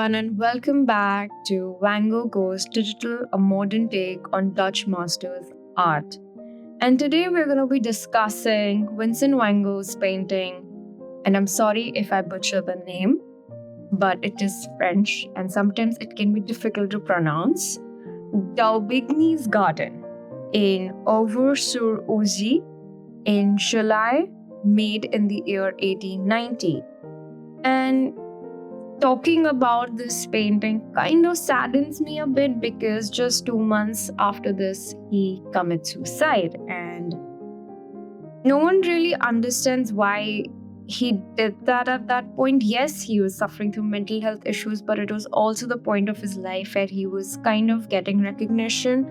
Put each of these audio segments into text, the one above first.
everyone, and welcome back to Van Gogh's Digital, a modern take on Dutch masters' art. And today we're going to be discussing Vincent van Gogh's painting, and I'm sorry if I butcher the name, but it is French and sometimes it can be difficult to pronounce. Daubigny's Garden in Auvers-sur-Oise in July, made in the year 1890. And talking about this painting kind of saddens me a bit because just 2 months after this, he commits suicide. And no one really understands why he did that at that point. Yes, he was suffering through mental health issues, but it was also the point of his life where he was kind of getting recognition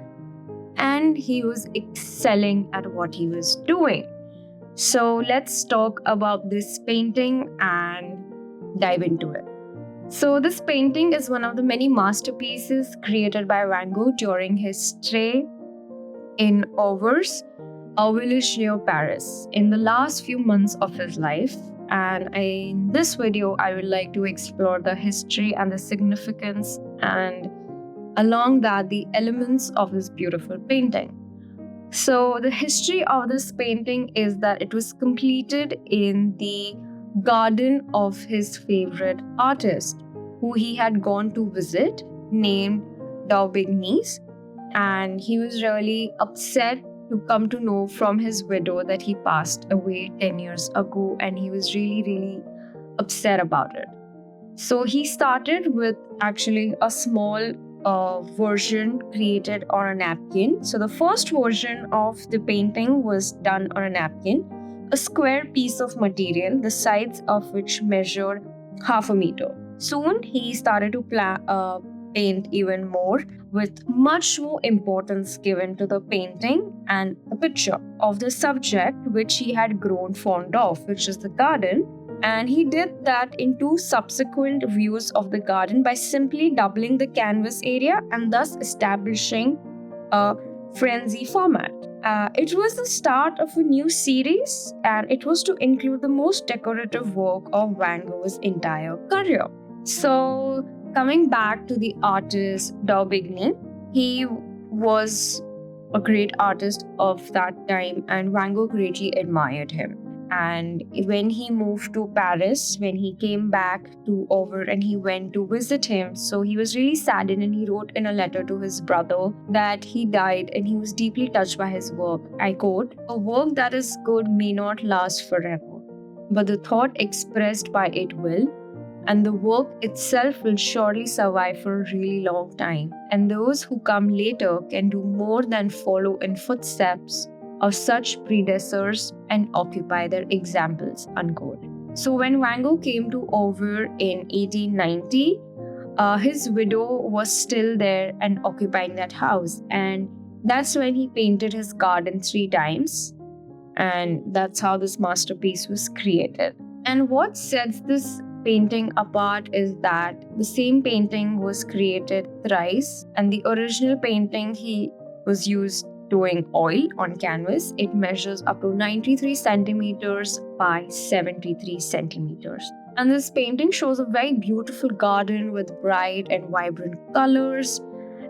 and he was excelling at what he was doing. So let's talk about this painting and dive into it. So this painting is one of the many masterpieces created by Van Gogh during his stay in Auvers, a village near Paris, in the last few months of his life. And in this video, I would like to explore the history and the significance, and along that, the elements of this beautiful painting. So the history of this painting is that it was completed in the garden of his favorite artist, who he had gone to visit, named Daubigny, and he was really upset to come to know from his widow that he passed away 10 years ago, and he was really upset about it. So he started with actually a small version created on a napkin. So the first version of the painting was done on a napkin, a square piece of material, the sides of which measured half a meter. Soon he started to paint even more, with much more importance given to the painting and the picture of the subject which he had grown fond of, which is the garden. And he did that in two subsequent views of the garden by simply doubling the canvas area and thus establishing a frenzy format. It was the start of a new series, and it was to include the most decorative work of Van Gogh's entire career. So, coming back to the artist Daubigny, he was a great artist of that time, and Van Gogh greatly admired him. And when he moved to Paris, when he came back to Over and he went to visit him, so he was really saddened, and he wrote in a letter to his brother that he died and he was deeply touched by his work. I quote, "A work that is good may not last forever, but the thought expressed by it will, and the work itself will surely survive for a really long time. And those who come later can do more than follow in footsteps of such predecessors and occupy their examples," unquote. So when Van Gogh came to Over in 1890, his widow was still there and occupying that house. And that's when he painted his garden 3 times. And that's how this masterpiece was created. And what sets this painting apart is that the same painting was created thrice, and the original painting he was used doing oil on canvas. It measures up to 93 centimeters by 73 centimeters. And this painting shows a very beautiful garden with bright and vibrant colors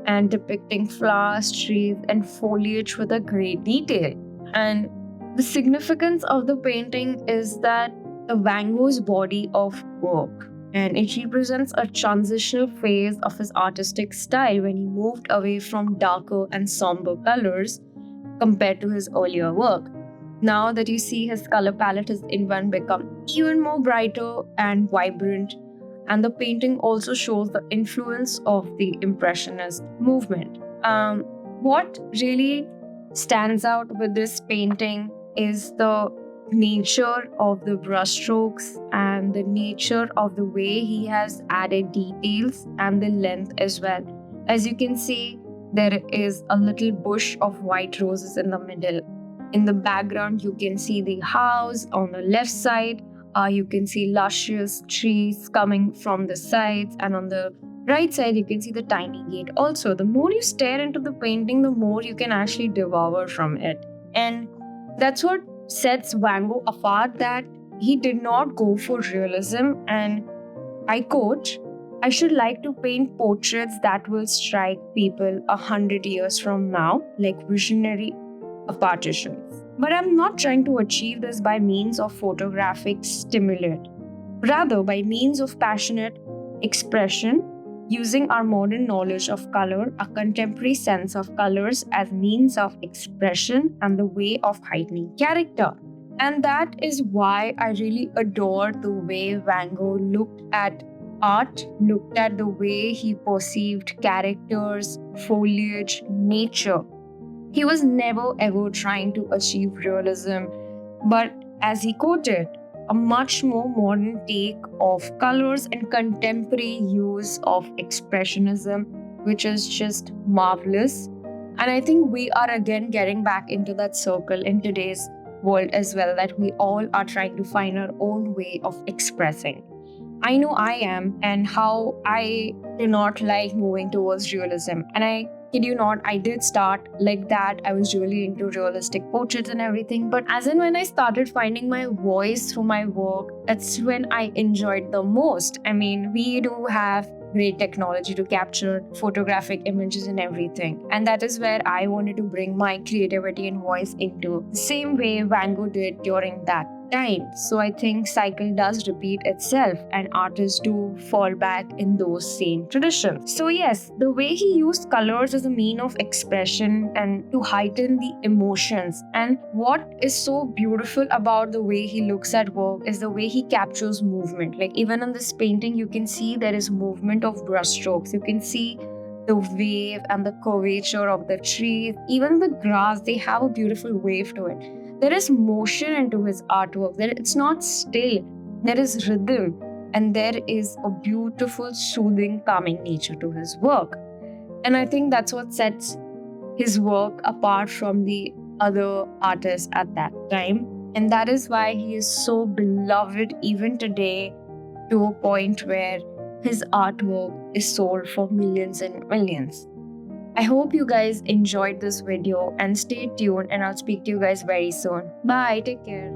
and depicting flowers, trees, and foliage with a great detail. And the significance of the painting is that the Van Gogh's body of work, and it represents a transitional phase of his artistic style when he moved away from darker and somber colors compared to his earlier work. Now that you see, his color palette has in one become even more brighter and vibrant, and the painting also shows the influence of the Impressionist movement. What really stands out with this painting is the nature of the brushstrokes and the nature of the way he has added details and the length as well. As you can see, there is a little bush of white roses in the middle. In the background, you can see the house on the left side. You can see luscious trees coming from the sides, and on the right side, you can see the tiny gate. Also, the more you stare into the painting, the more you can actually devour from it. And that's what sets Van Gogh apart, that he did not go for realism, and I quote, I should like to paint portraits that will strike people 100 years from now, like visionary partitions. But I'm not trying to achieve this by means of photographic stimulate, rather by means of passionate expression, using our modern knowledge of color, a contemporary sense of colors as means of expression and the way of heightening character. And that is why I really adored the way Van Gogh looked at art, looked at the way he perceived characters, foliage, nature. He was never ever trying to achieve realism, but as he quoted, a much more modern take of colors and contemporary use of expressionism, which is just marvelous. And I think we are again getting back into that circle in today's world as well, that we all are trying to find our own way of expressing. I know I am, and how I do not like moving towards realism. And I kid you not, I did start like that. I was really into realistic portraits and everything. But as in when I started finding my voice through my work, that's when I enjoyed the most. I mean, we do have great technology to capture photographic images and everything. And that is where I wanted to bring my creativity and voice into the same way Van Gogh did during that time. So I think cycle does repeat itself and artists do fall back in those same traditions. So yes, the way he used colors as a mean of expression and to heighten the emotions. And what is so beautiful about the way he looks at work is the way he captures movement. Like even in this painting, you can see there is movement of brushstrokes. You can see the wave and the curvature of the trees. Even the grass, they have a beautiful wave to it. There is motion into his artwork. It's not still. There is rhythm, and there is a beautiful, soothing, calming nature to his work. And I think that's what sets his work apart from the other artists at that time. And that is why he is so beloved even today, to a point where his artwork is sold for millions and millions. I hope you guys enjoyed this video and stay tuned, and I'll speak to you guys very soon. Bye, take care.